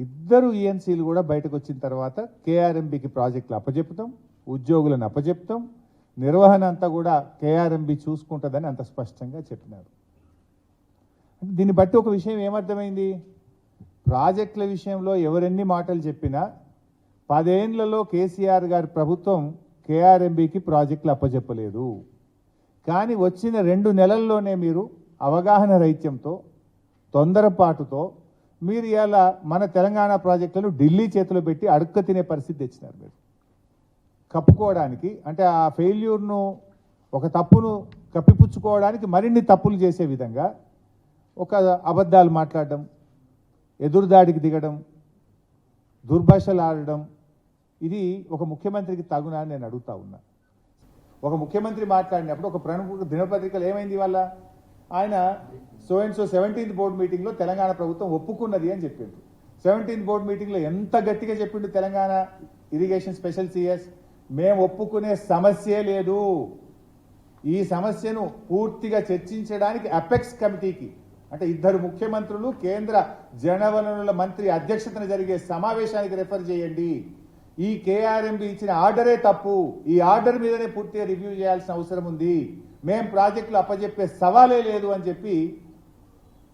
ఇద్దరు ఈఎన్సీలు కూడా బయటకు వచ్చిన తర్వాత కేఆర్ఎంబికి ప్రాజెక్టులు అప్పచెప్తాం, ఉద్యోగులను అప్పచెప్తాం, నిర్వహణ అంతా కూడా కేఆర్ఎంబి చూసుకుంటుందని అంత స్పష్టంగా చెప్పినారు. దీన్ని బట్టి ఒక విషయం ఏమర్థమైంది, ప్రాజెక్టుల విషయంలో ఎవరెన్ని మాటలు చెప్పినా 10 ఏళ్లలో కేసీఆర్ గారి ప్రభుత్వం కేఆర్ఎంబికి ప్రాజెక్టులు అప్పచెప్పలేదు. కానీ వచ్చిన 2 నెలల్లోనే మీరు అవగాహన రహిత్యంతో, తొందరపాటుతో మీరు ఇలా మన తెలంగాణ ప్రాజెక్టులను ఢిల్లీ చేతిలో పెట్టి అడుక్క తినే పరిస్థితి తెచ్చినారు. మీరు కప్పుకోవడానికి, అంటే ఆ ఫెయిల్యూర్ను, ఒక తప్పును కప్పిపుచ్చుకోవడానికి మరిన్ని తప్పులు చేసే విధంగా ఒక అబద్ధాలు మాట్లాడడం, ఎదురుదాడికి దిగడం, దుర్భాషలు ఆడడం, ఇది ఒక ముఖ్యమంత్రికి తగునా అని నేను అడుగుతా ఉన్నా. ఒక ముఖ్యమంత్రి మాట్లాడినప్పుడు ఒక ప్రముఖ దినపత్రికలు ఏమైంది వల్ల ఆయన so and so 17th board మీటింగ్లో తెలంగాణ ప్రభుత్వం ఒప్పుకున్నది అని చెప్పిండు. 17th బోర్డు మీటింగ్లో ఎంత గట్టిగా చెప్పిండు తెలంగాణ ఇరిగేషన్ స్పెషల్ సిఎస్, మేము ఒప్పుకునే సమస్యే లేదు, ఈ సమస్యను పూర్తిగా చర్చించడానికి అపెక్స్ కమిటీకి, అంటే 2 ముఖ్యమంత్రులు కేంద్ర జలవనరుల మంత్రి అధ్యక్షతన జరిగే సమావేశానికి రెఫర్ చేయండి, ఈ కేఆర్ఎంబి ఇచ్చిన ఆర్డరే తప్పు, ఈ ఆర్డర్ మీదనే పూర్తిగా రివ్యూ చేయాల్సిన అవసరం ఉంది, మేం ప్రాజెక్టులు అప్పచెప్పే సవాలే లేదు అని చెప్పి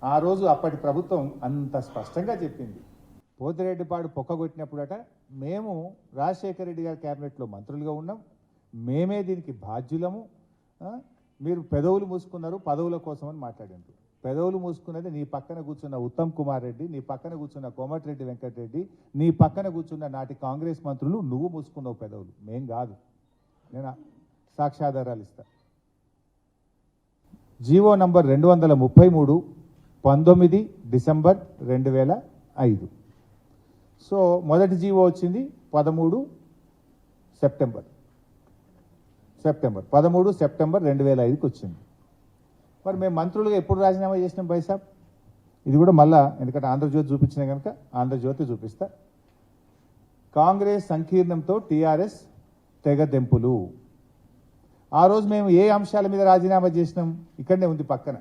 ఆ రోజు అప్పటి ప్రభుత్వం అంత స్పష్టంగా చెప్పింది. పోతిరెడ్డిపాడు పొక్కగొట్టినప్పుడట మేము రాజశేఖర రెడ్డి గారి క్యాబినెట్లో మంత్రులుగా ఉన్నాం, మేమే దీనికి బాధ్యులము, మీరు పెదవులు మూసుకున్నారు పదవుల కోసం అని మాట్లాడారు. పెదవులు మూసుకున్నది నీ పక్కన కూర్చున్న ఉత్తమ్ కుమార్ రెడ్డి, నీ పక్కన కూర్చున్న కోమటిరెడ్డి వెంకటరెడ్డి, నీ పక్కన కూర్చున్న నాటి కాంగ్రెస్ మంత్రులు, నువ్వు మూసుకున్నావు పెదవులు, మేం కాదు. నేను సాక్ష్యాధారాలు ఇస్తా. GO number 233 19 December 2005. సో మొదటి జీవో వచ్చింది 13 సెప్టెంబర్ 2005కి వచ్చింది. మరి మేము మంత్రులుగా ఎప్పుడు రాజీనామా చేసినాం బైసాబ్? ఇది కూడా మళ్ళా, ఎందుకంటే ఆంధ్రజ్యోతి చూపించిన కనుక ఆంధ్రజ్యోతి చూపిస్తా. కాంగ్రెస్ సంకీర్ణంతో టీఆర్ఎస్ తెగదెంపులు. ఆ రోజు మేము ఏ అంశాల మీద రాజీనామా చేసినాం? ఇక్కడనే ఉంది పక్కన.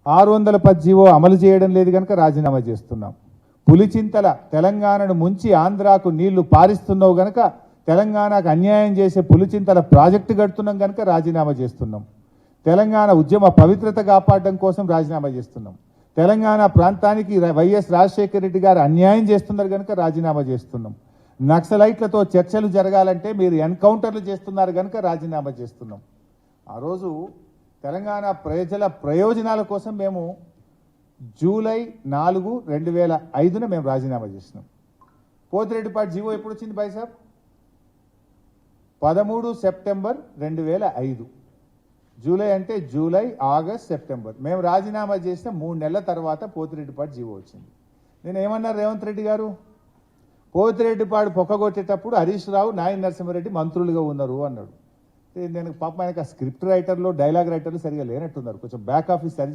610 జీవో అమలు చేయడం లేదు కనుక రాజీనామా చేస్తున్నాం. పులిచింతల తెలంగాణను ముంచి ఆంధ్రాకు నీళ్లు పారిస్తున్నావు గనక, తెలంగాణకు అన్యాయం చేసే పులిచింతల ప్రాజెక్టు కడుతున్నాం కనుక రాజీనామా చేస్తున్నాం. తెలంగాణ ఉద్యమ పవిత్రత కాపాడడం కోసం రాజీనామా చేస్తున్నాం. తెలంగాణ ప్రాంతానికి వైఎస్ రాజశేఖర రెడ్డి గారు అన్యాయం చేస్తున్నారు కనుక రాజీనామా చేస్తున్నాం. నక్సలైట్లతో చర్చలు జరగాలంటే మీరు ఎన్కౌంటర్లు చేస్తున్నారు కనుక రాజీనామా చేస్తున్నాం. ఆ రోజు తెలంగాణ ప్రజల ప్రయోజనాల కోసం మేము జూలై 4, 2005 మేము రాజీనామా చేసినాం. పోతిరెడ్డిపాటి జీవో ఎప్పుడు వచ్చింది బైసాబ్? 13 సెప్టెంబర్ 2005. జూలై అంటే జూలై, ఆగస్ట్, సెప్టెంబర్. మేము రాజీనామా చేసిన 3 నెలల తర్వాత పోతిరెడ్డిపాటి జీవో వచ్చింది. నేను ఏమన్నారు రేవంత్ రెడ్డి గారు? పోతిరెడ్డిపాడు పొక్కగొట్టేటప్పుడు హరీష్ రావు, నాయన నరసింహారెడ్డి మంత్రులుగా ఉన్నారు అన్నాడు. నేను పాపం ఆయనకు స్క్రిప్ట్ రైటర్లు, డైలాగ్ రైటర్లు సరిగా లేనట్టున్నారు, కొంచెం బ్యాక్ ఆఫీస్ సరి